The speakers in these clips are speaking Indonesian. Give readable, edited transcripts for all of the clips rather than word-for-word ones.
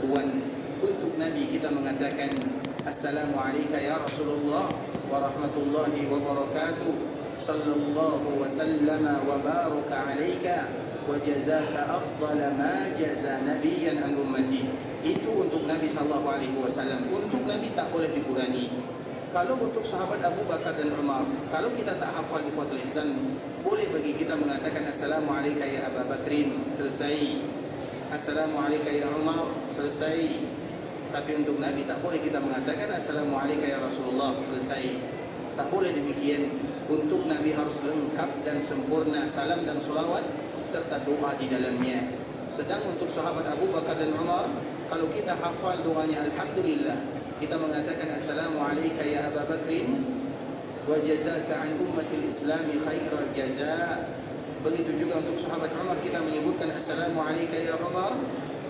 persatuan. Untuk Nabi kita mengatakan Assalamualaikum ya Rasulullah wa rahmatullahi wa barakatuh. Sallallahu wa sallama wa baraka alaika wa jazaka afdala ma jaza nabiyyan an ummati. Itu untuk Nabi sallallahu alaihi wasallam. Untuk Nabi tak boleh dikurangi. Kalau untuk sahabat Abu Bakar dan Umar, kalau kita tak hafal ikhwatul Islam, boleh bagi kita mengatakan Assalamualaikum ya Abu Bakrin, selesai. Assalamualaikum ya Umar, selesai. Tapi untuk Nabi tak boleh kita mengatakan Assalamualaikum ya Rasulullah, selesai. Tak boleh demikian. Untuk Nabi harus lengkap dan sempurna salam dan salawat serta doa di dalamnya. Sedang untuk sahabat Abu Bakar dan Umar, kalau kita hafal doanya Alhamdulillah, kita mengatakan Assalamualaikum ya Abu Bakrin wa jazaka an ummatil islami khairal jaza. Begitu juga untuk sahabat Umar kita menyebutkan Assalamualaikum ya Umar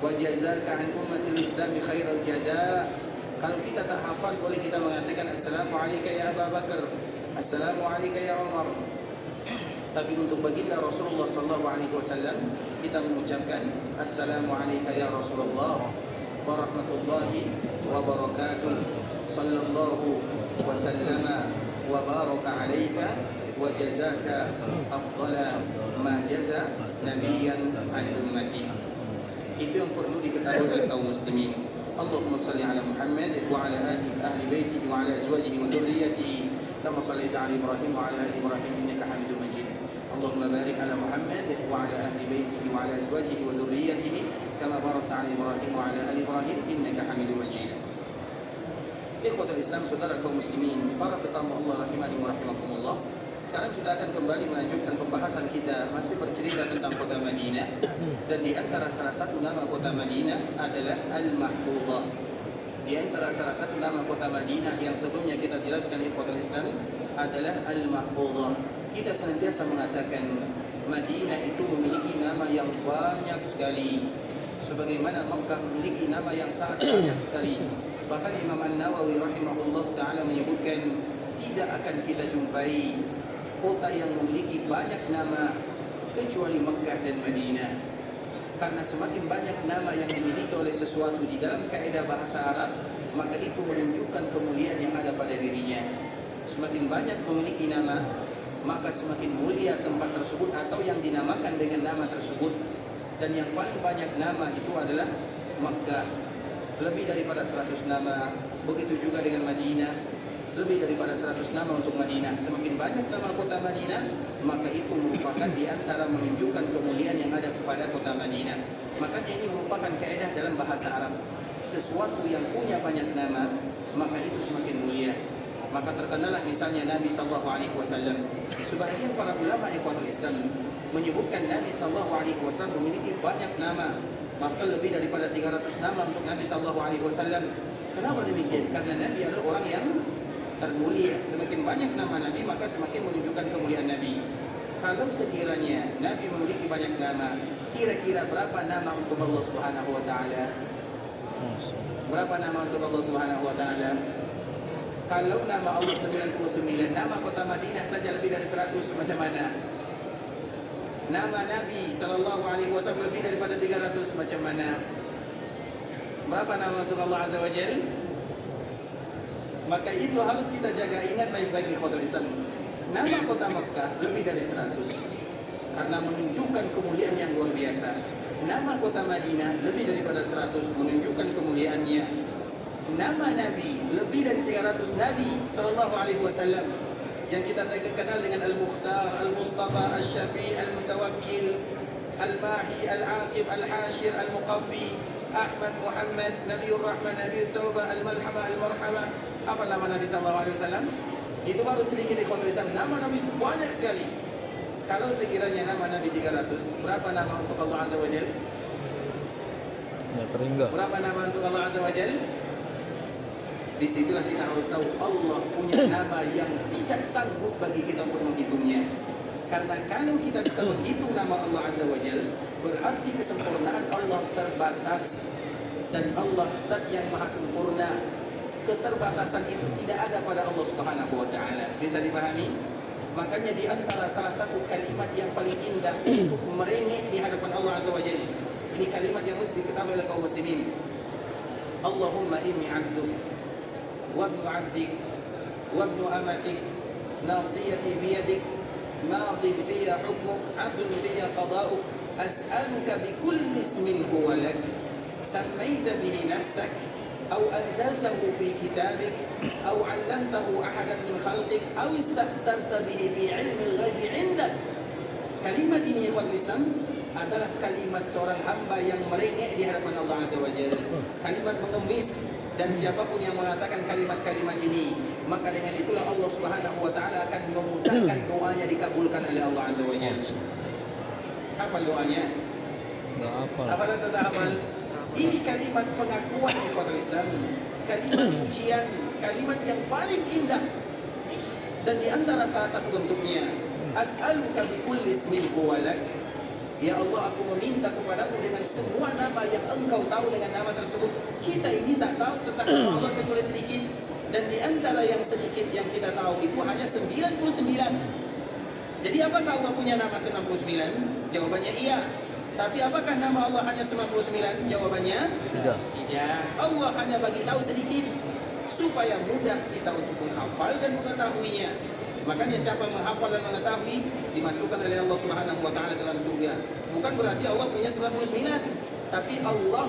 wa jazaka an ummatil islami khairal jaza. Kalau kita tak hafal, boleh kita mengatakan Assalamualaikum ya Abu Bakar, Assalamualaikum ya Umar. Tapi untuk baginda Rasulullah sallallahu alaihi wasallam kita mengucapkan Assalamualaikum ya Rasulullah wa rahmatullahi wa barakatuh. Sallallahu wa sallama wa baraka alaika wa jazaka afdala ma jaza nabiyyan an ummati. Itu yang perlu diketahui oleh kaum muslimin. Allahumma salli ala Muhammad wa ala ahli baitihi wa ala azwajihi wa dhurriyyatihi kama sallaita ala Ibrahim wa ala ali Ibrahim innaka Hamidum Majid. Allahumma barik ala Muhammad wa ala ahli baitihi wa ala azwajihi wa dhurriyyatihi kama barakta ala Ibrahim wa ala ali Ibrahim innaka Hamidum Majid. Ikhwatul Islam, saudara kaum muslimin, para tetamu Allah rahimani wa rahimakumullah. Sekarang kita akan kembali melanjutkan pembahasan kita, masih bercerita tentang kota Madinah. Dan di antara salah satu nama kota Madinah adalah Al-Mahfudhah. Di antara salah satu nama kota Madinah yang sebelumnya kita jelaskan ikhwatul Islam adalah Al-Mahfudhah. Kita senantiasa mengatakan Madinah itu memiliki nama yang banyak sekali, sebagaimana Makkah memiliki nama yang sangat banyak sekali. Bahkan Imam An-Nawawi rahimahullah ta'ala menyebutkan tidak akan kita jumpai kota yang memiliki banyak nama kecuali Makkah dan Madinah. Karena semakin banyak nama yang dimiliki oleh sesuatu di dalam kaidah bahasa Arab, maka itu menunjukkan kemuliaan yang ada pada dirinya. Semakin banyak memiliki nama, maka semakin mulia tempat tersebut atau yang dinamakan dengan nama tersebut. Dan yang paling banyak nama itu adalah Makkah, lebih daripada 100 nama. Begitu juga dengan Madinah, lebih daripada 100 nama untuk Madinah. Semakin banyak nama kota Madinah, maka itu merupakan di antara menunjukkan kemuliaan yang ada kepada kota Madinah. Makanya ini merupakan kaidah dalam bahasa Arab. Sesuatu yang punya banyak nama, maka itu semakin mulia. Maka terkenalah misalnya Nabi sallallahu alaihi wasallam. Sebahagian para ulama ikhwatul Islam menyebutkan Nabi sallallahu alaihi wasallam memiliki banyak nama, bahkan lebih daripada 300 nama untuk Nabi sallallahu alaihi wasallam. Kenapa demikian? Karena Nabi adalah orang yang termulia. Semakin banyak nama Nabi, maka semakin menunjukkan kemuliaan Nabi. Kalau sekiranya Nabi memiliki banyak nama, kira-kira berapa nama untuk Allah Subhanahu wa taala? Berapa nama untuk Allah Subhanahu wa taala? Kalau nama Allah 99, nama kota Madinah saja lebih dari 100, macam mana? Nama Nabi sallallahu alaihi wasallam lebih daripada 300, macam mana? Berapa nama untuk Allah Azza wa Jalla? Maka itu harus kita jaga, ingat baik-baik ikhwatul Islam. Nama kota Makkah lebih dari 100 karena menunjukkan kemuliaan yang luar biasa. Nama kota Madinah lebih daripada 100 menunjukkan kemuliaannya. Nama Nabi lebih dari 300 Nabi sallallahu alaihi wasallam yang kita kenal dengan Al-Mukhtar, Al-Mustafa, Al-Syafi, Al-Mutawakkil, Al-Mahi, Al-Aqib, Al-Hashir, Al-Muqaffi, Ahmad, Muhammad, Nabiur Rahman, Nabiut Taubah, Al-Malhamah, Al-Marhamah. Apa nama Nabi sallallahu alaihi wasallam? Itu baru sedikit ikhwatul Islam. Nama Nabi banyak sekali. Kalau sekiranya nama Nabi 300, berapa nama untuk Allah Azza wa Jalla? Ya, terhingga. Berapa nama untuk Allah Azza wa Jalla? Disitulah kita harus tahu Allah punya nama yang tidak sanggup bagi kita untuk menghitungnya. Karena kalau kita bisa menghitung nama Allah Azza wa Jalla, berarti kesempurnaan Allah terbatas. Dan Allah zat yang maha sempurna. Keterbatasan itu tidak ada pada Allah Subhanahu wa ta'ala. Bisa dipahami? Makanya di antara salah satu kalimat yang paling indah untuk merengek di hadapan Allah Azza wa Jalla, ini kalimat yang mesti diketahui oleh kaum muslimin. Allahumma inni abduk wa ibnu abdik wa ibnu amatik nasiyati biyadik madin fiya hukmuk adlun fiya qada'uk as'aluka bikulli ismin huwa lak sammaita bihi nafsak أو أنزلته في كتابك أو علمته أحدا من خلقك أو استأثرت به في علم الغيب عندك. Kalimat ini ikhwan Islam adalah kalimat seorang hamba yang merengek di hadapan Allah Azza wa Jalla. Kalimat mengemis, dan siapapun yang mengatakan kalimat-kalimat ini, maka dengan itulah Allah Subhanahu wa taala akan memudahkan doanya dikabulkan oleh Allah Azza wa Jalla. Hafal doanya? Enggak apa. Hafalan atau tak hafal? Ini kalimat pengakuan ikhwatul Islam, kalimat pujian, kalimat yang paling indah. Dan di antara salah satu bentuknya, as'aluka bikulli ismin huwa lak. Ya Allah, aku meminta kepadamu dengan semua nama yang engkau tahu dengan nama tersebut. Kita ini tak tahu tentang nama Allah kecuali sedikit. Dan di antara yang sedikit yang kita tahu itu hanya 99. Jadi apakah Allah punya nama 99? Jawabannya iya. Tapi apakah nama Allah hanya 99? Jawabannya Tidak. tidak. Allah hanya bagi tahu sedikit supaya mudah kita untuk menghafal dan mengetahuinya. Makanya siapa yang menghafal dan mengetahui dimasukkan oleh Allah Subhanahu wa taala dalam surga. Bukan berarti Allah punya 99, tapi Allah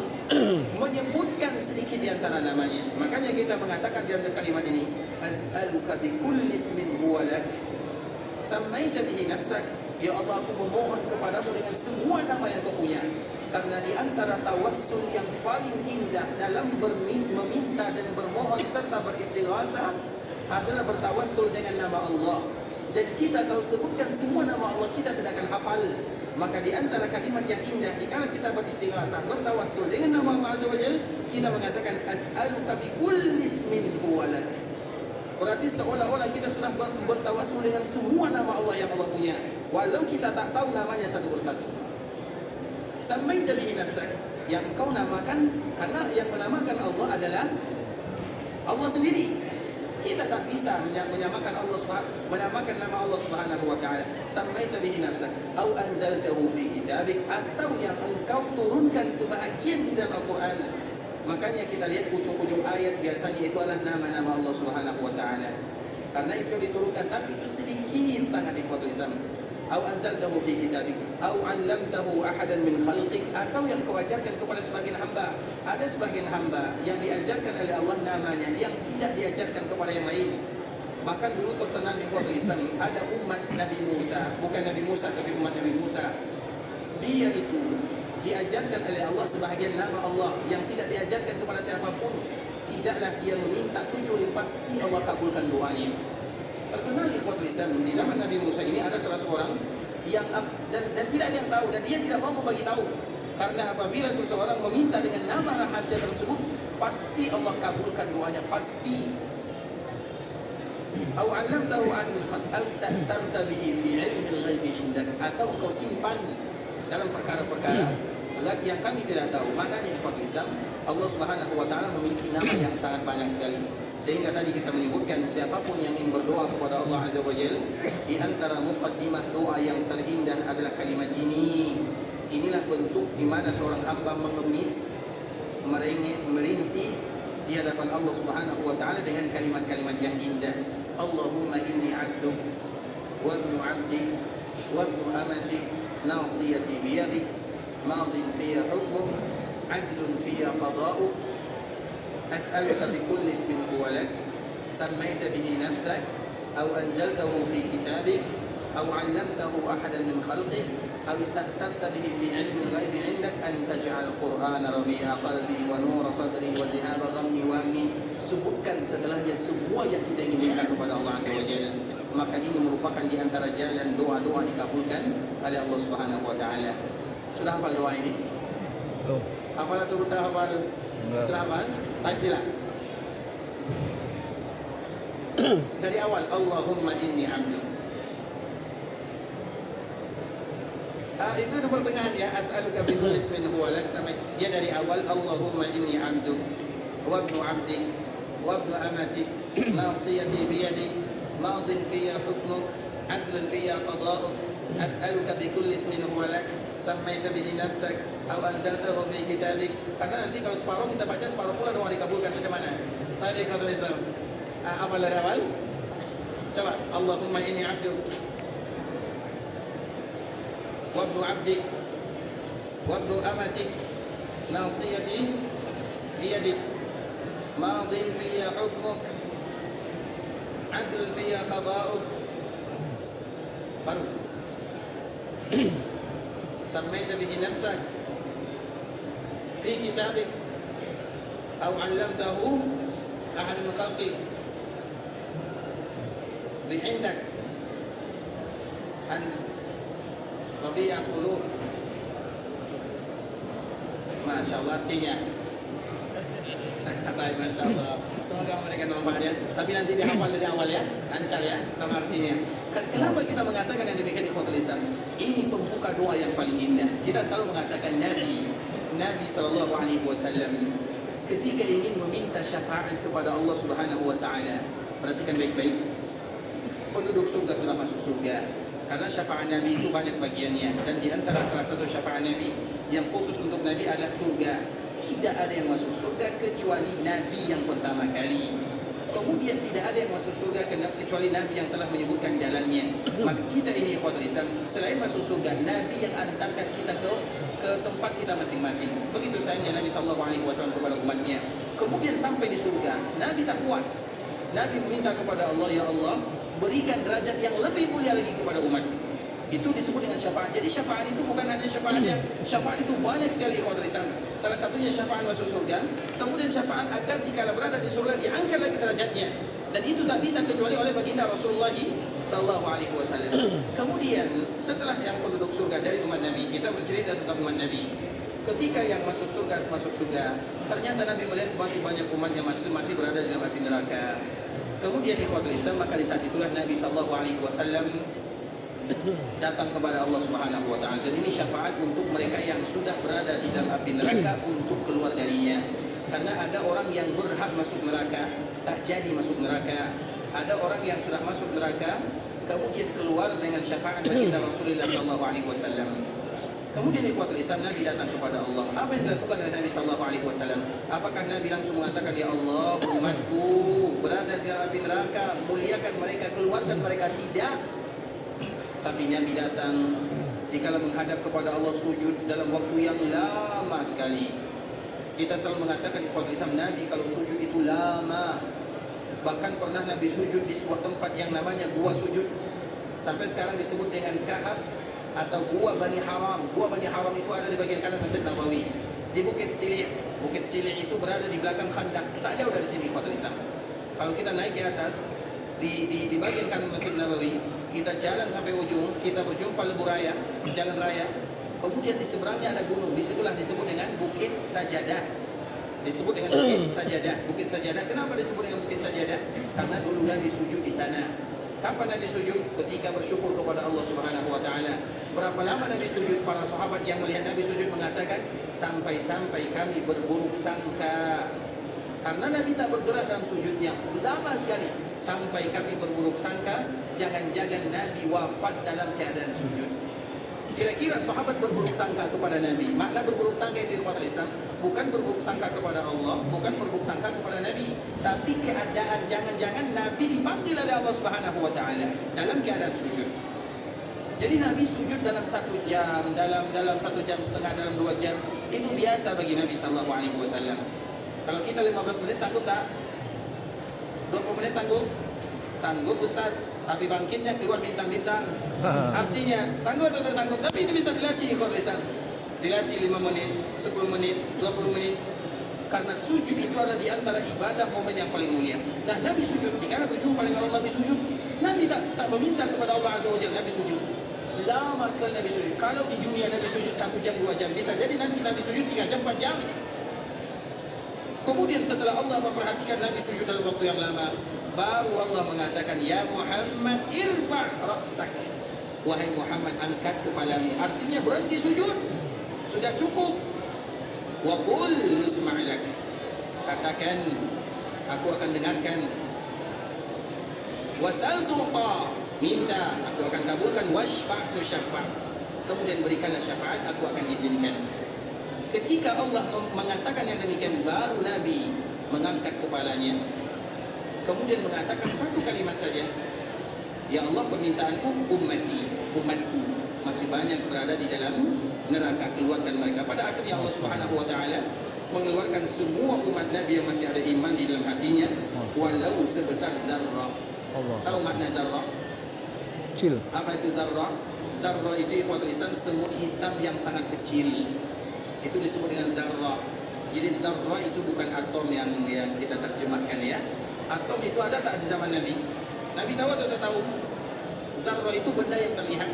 menyebutkan sedikit di antara namanya. Makanya kita mengatakan di dalam kalimat ini, as'aluka bikulli ismin huwa lak sammaita bihi nafsak. Ya Allah, aku memohon kepadamu dengan semua nama yang kau punya. Karena di antara tawassul yang paling indah dalam meminta dan bermohon serta beristighatsah adalah bertawassul dengan nama Allah. Dan kita kalau sebutkan semua nama Allah, kita tidak akan hafal. Maka di antara kalimat yang indah, dikala kita beristighatsah, bertawassul dengan nama Allah Azza wa Jalla, kita mengatakan as'aluka bikulli ismin huwa lak. Berarti seolah-olah kita sudah bertawassul dengan semua nama Allah yang Allah punya, walau kita tak tahu namanya satu persatu. Sammaita bihi nafsak, yang kau namakan, karena yang menamakan Allah adalah Allah sendiri. Kita tak bisa menamakan nama Allah Subhanahu wa taala. Sammaita bihi nafsak au anzaltahu fi kitabik, atau yang engkau turunkan sebahagian di dalam Al-Qur'an. Makanya kita lihat ujung-ujung ayat biasanya itu adalah nama-nama Allah Subhanahu wa taala. Karena itu yang diturunkan, tapi itu sedikit sangat ikhwatul Islam. Au anzaltahu fi kitabik au 'allamtahu ahadan min khalqik, atau yang kau ajarkan kepada sebagian hamba. Ada sebagian hamba yang diajarkan oleh Allah namanya yang tidak diajarkan kepada yang lain. Bahkan dulu terkenal ikhwatul Islam, ada umat Nabi Musa, bukan Nabi Musa tapi umat Nabi Musa. Dia itu diajarkan oleh Allah sebahagian nama Allah yang tidak diajarkan kepada siapapun. Tidaklah dia meminta kecuali pasti Allah kabulkan doanya. Terkenal ikhwatul Islam, di zaman Nabi Musa ini ada salah seorang yang dan tidak ada yang tahu, dan dia tidak mau membagi tahu. Karena apabila seseorang meminta dengan nama rahasia tersebut, pasti Allah kabulkan doanya, pasti. Au 'allamtahu an qad asta'sarta bihi fi 'ilmi al-ghaibi 'indak, atau engkau simpan dalam perkara-perkara yang kami tidak tahu. Maknanya ikhwatul Islam, Allah Subhanahu wa taala memiliki nama yang sangat banyak sekali. Sehingga tadi kita menyebutkan siapapun yang ingin berdoa kepada Allah Azza wa Jalla, di antara muqaddimah doa yang terindah adalah kalimat ini. Inilah bentuk di mana seorang hamba mengemis, merengek, merintih di hadapan Allah Subhanahu wa taala dengan kalimat-kalimat yang indah. Allahumma inni 'abduk wa ibnu 'abdik wa ibnu amatik nasiyati biyadik madin fiya hukmuk adlun fiya qada'uk as'aluka bikulli ismin huwa lak sammaita bihi nafsak aw anzaltahu fi kitabik aw 'allamtahu ahadan min khalqik aw ista'sarta bihi fi 'ilmi al-ghaibi 'indak an taj'al qur'ana rabi'a qalbi wa nura sadri wa dhahaba ghammi wa hammi. Sebutkan setelahnya semua yang kita ingin minta kepada Allah Azza wa Jalla. Maka ini merupakan di antara jalan doa-doa dikabulkan oleh Allah Subhanahu wa taala. Sudah hafal doa ini? Oh, Hafal atau tak hafal? enggak. Sudah hafal? Baik, sila. Dari awal, Allahumma inni 'abduk. Itu di pertengahan ya, as'aluka bi kulli ismin huwa lak, sampai dia dari awal, Allahumma inni 'abduk wa ibnu 'abdik wa ibnu amatik nasiyati bi yadik madin fiyya hukmuk adlun fiyya qada'uk as'aluka bi kulli ismin huwa lak sammaita bihi nafsak Aw anzaltahu fi kitabik. Karena nanti kalau separuh kita baca, separuh pula doa dikabulkan. Macam mana? Tadi kata Islam. Apa dari awal? Coba. Allahumma inni abduk wa ibnu abdik wa ibnu amatik nasiyati biyadik madin fiyya hukmuk adl fiyya qada'uk. Baru سميت به نفسك في كتابك أو علمته أحد من خلقك بعندك أن ربيع القلوب. Masya Allah artinya. Baik, Masya Allah. Semoga memberikan manfaatnya. Tapi nanti dihafal dari awal ya, lancar ya sama artinya. Kenapa kita mengatakan yang demikian ikhwatul Islam? Ini pembuka doa yang paling indah. Kita selalu mengatakan Nabi sallallahu alaihi wasallam ketika ingin meminta syafaat kepada Allah Subhanahu wa taala. Perhatikan baik-baik. Penduduk surga sudah masuk surga. Karena syafaat Nabi itu banyak bagiannya, dan di antara salah satu syafaat Nabi yang khusus untuk Nabi adalah surga. Tidak ada yang masuk surga kecuali Nabi yang pertama kali. Kemudian tidak ada yang masuk surga kecuali Nabi yang telah menyebutkan jalannya. Maka kita ini ikhwatul Islam, selain masuk surga, Nabi yang antarkan kita ke tempat kita masing-masing. Begitu sayangnya Nabi SAW kepada umatnya. Kemudian sampai di surga, Nabi tak puas. Nabi meminta kepada Allah, ya Allah, berikan derajat yang lebih mulia lagi kepada umatku. Itu disebut dengan syafaat. Jadi syafaat itu bukan hanya syafaat yang syafaat itu banyak sekali ikhwatul Islam. Salah satunya syafaat masuk surga, kemudian syafaat agar dikala berada di surga diangkat lagi derajatnya. Dan itu tak bisa kecuali oleh baginda Rasulullah sallallahu alaihi wasallam. Kemudian setelah yang penduduk surga dari umat Nabi, kita bercerita tentang umat Nabi. Ketika yang masuk surga, ternyata Nabi melihat masih banyak umat yang masih berada di dalam api neraka. Kemudian ikhwatul Islam, maka di saat itulah Nabi sallallahu alaihi wasallam datang kepada Allah Subhanahu wa taala, dan ini syafaat untuk mereka yang sudah berada di dalam api neraka untuk keluar darinya. Karena ada orang yang berhak masuk neraka tak jadi masuk neraka. Ada orang yang sudah masuk neraka kemudian keluar dengan syafaat baginda Rasulullah sallallahu alaihi wasallam. Kemudian ikhwatul Islam, Nabi datang kepada Allah. Apa yang dilakukan oleh Nabi sallallahu alaihi wasallam? Apakah Nabi langsung mengatakan, ya Allah, umatku berada di dalam api neraka, muliakan mereka, keluarkan mereka? Tidak. Tapi Nabi datang dikala menghadap kepada Allah, sujud dalam waktu yang lama sekali. Kita selalu mengatakan ikhwatul Islam, Nabi kalau sujud itu lama. Bahkan pernah Nabi sujud di sebuah tempat yang namanya Gua Sujud. Sampai sekarang disebut dengan Kahf atau Gua Bani Haram. Gua Bani Haram itu ada di bagian kanan Masjid Nabawi, di Bukit Sili'. Bukit Sili' itu berada di belakang Khandaq, tak jauh dari sini ikhwatul Islam. Kalau kita naik ke atas di bagian kanan Masjid Nabawi, kita jalan sampai ujung, kita berjumpa Lebu Raya, jalan raya. Kemudian di seberangnya ada gunung, disitulah disebut dengan Bukit Sajadah. Disebut dengan Bukit Sajadah. Bukit Sajadah, kenapa disebut dengan Bukit Sajadah? Karena dulu Nabi sujud di sana. Kapan Nabi sujud? Ketika bersyukur kepada Allah Subhanahu wa taala. Berapa lama Nabi sujud? Para sahabat yang melihat Nabi sujud mengatakan, sampai-sampai kami berburuk sangka. Karena Nabi tak bergerak dalam sujudnya lama sekali, sampai kami berburuk sangka jangan-jangan Nabi wafat dalam keadaan sujud. Kira-kira sahabat berburuk sangka kepada Nabi. Makna berburuk sangka itu ikhwatul Islam, bukan berburuk sangka kepada Allah, bukan berburuk sangka kepada Nabi, tapi keadaan jangan-jangan Nabi dipanggil oleh Allah Subhanahu wa taala dalam keadaan sujud. Jadi Nabi sujud dalam 1 jam, dalam 1 jam setengah, dalam 2 jam, itu biasa bagi Nabi sallallahu alaihi wasallam. Kalau kita 15 menit sanggup tak? 20 menit sanggup? Sanggup Ustaz, tapi bangkitnya keluar bintang-bintang. Artinya sanggup atau tak sanggup? Tapi itu bisa dilatih kalau bisa. Dilatih 5 menit, 10 menit, 20 menit. Karena sujud itu adalah di antara ibadah momen yang paling mulia. Nah, Nabi sujud, dikala berjumpa dengan Allah Nabi sujud. Nabi tak meminta kepada Allah Azza wa Jalla, Nabi sujud. Lama sekali Nabi sujud. Kalau di dunia Nabi sujud 1 jam, 2 jam, bisa jadi nanti Nabi sujud 3 jam, 4 jam. Kemudian setelah Allah memperhatikan Nabi sujud dalam waktu yang lama, baru Allah mengatakan, ya Muhammad irfa' ra'sak. Wahai Muhammad, angkat kepalamu. Artinya berhenti sujud, sudah cukup. Wa qul yusma' lak. Katakan, aku akan dengarkan. Wasal tu'ta, minta, aku akan kabulkan. Washfa' tu syafa', kemudian berikanlah syafaat, aku akan izinkan. Ketika Allah mengatakan yang demikian, baru Nabi mengangkat kepalanya, kemudian mengatakan satu kalimat saja, ya Allah, permintaanku umatku masih banyak berada di dalam neraka, keluarkan mereka. Pada akhirnya Allah Subhanahu wa taala mengeluarkan semua umat Nabi yang masih ada iman di dalam hatinya, walau sebesar zarrah. Tahu makna zarrah? Kecil. Apa itu zarrah? Zarrah itu ikhwatul Islam, semut hitam yang sangat kecil. Itu disebut dengan zarrah. Jadi zarrah itu bukan atom yang kita terjemahkan ya. Atom itu ada tak di zaman Nabi? Nabi tahu atau tak tahu? Zarrah itu benda yang terlihat.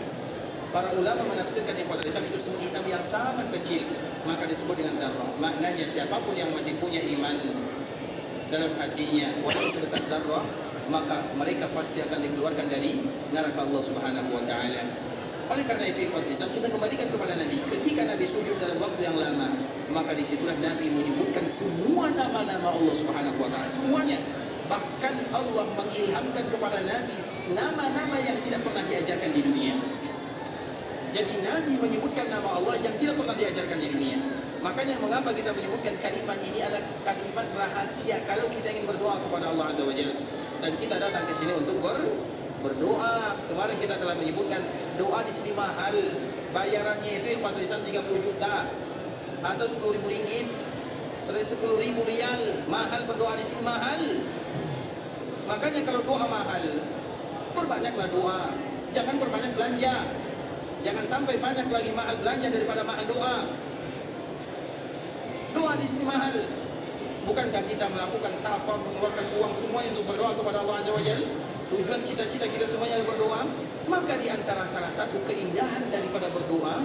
Para ulama menafsirkan ikhwatul Islam itu semut hitam yang sangat kecil, maka disebut dengan zarrah. Maknanya siapapun yang masih punya iman dalam hatinya, walau sebesar zarrah, maka mereka pasti akan dikeluarkan dari neraka Allah Subhanahu wa taala. Oleh karena itu ikhwatul Islam, kita kembalikan kepada Nabi. Ketika Nabi sujud dalam waktu yang lama, maka disitulah Nabi menyebutkan semua nama-nama Allah Subhanahu wa taala, semuanya. Bahkan Allah mengilhamkan kepada Nabi nama-nama yang tidak pernah diajarkan di dunia. Jadi Nabi menyebutkan nama Allah yang tidak pernah diajarkan di dunia. Makanya mengapa kita menyebutkan kalimat ini adalah kalimat rahasia kalau kita ingin berdoa kepada Allah Azza wa Jalla. Dan kita datang ke sini untuk berdoa. Kemarin kita telah menyebutkan doa di sini mahal. Bayarannya itu ikhwatul Islam 30 juta atau 10.000 ringgit, 10.000 rial. Mahal berdoa di sini, mahal. Makanya kalau doa mahal, perbanyaklah doa. Jangan perbanyak belanja. Jangan sampai banyak lagi mahal belanja daripada mahal doa. Doa di sini mahal. Bukankah kita melakukan safar, mengeluarkan uang semuanya untuk berdoa kepada Allah Azza wa Jalla? Tujuan cita-cita kita semuanya adalah berdoa. Maka di antara salah satu keindahan daripada berdoa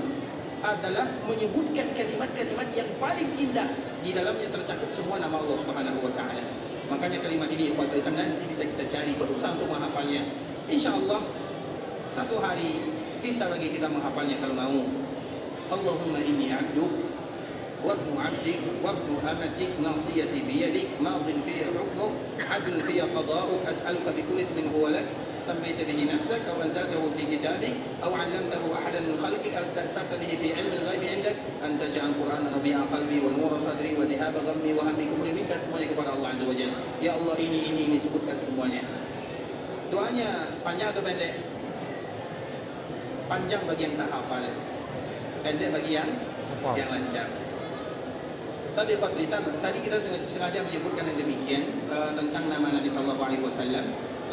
adalah menyebutkan kalimat-kalimat yang paling indah. Di dalamnya tercakup semua nama Allah Subhanahu wa taala. Makanya kalimat ini ikhwatul Islam nanti bisa kita cari, berusaha untuk menghafalnya. Insyaallah satu hari bisa bagi kita menghafalnya kalau mau. Allahumma inni abduk وابن عبدك وابن أمتك ناصيتي بيدك ماض فيه حكمك عدل فيه قضاؤك أسألك بكل اسم هو لك سميت به نفسك أو أنزلته في كتابك أو علمته أحدا من خلقك أو استأثرت به في علم الغيب عندك أن تجعل القرآن ربيع قلبي ونور صدري وذهاب غمي وهمي. Kemudian minta semuanya kepada Allah Azza wa Jalla. Ya Allah, ini sebutkan semuanya. Doanya panjang atau pendek? Panjang bagi yang tak hafal, pendek bagi yang lancar. Tapi Pak Islam, tadi kita sengaja menyebutkan yang demikian tentang nama Nabi Sallallahu Alaihi Wasallam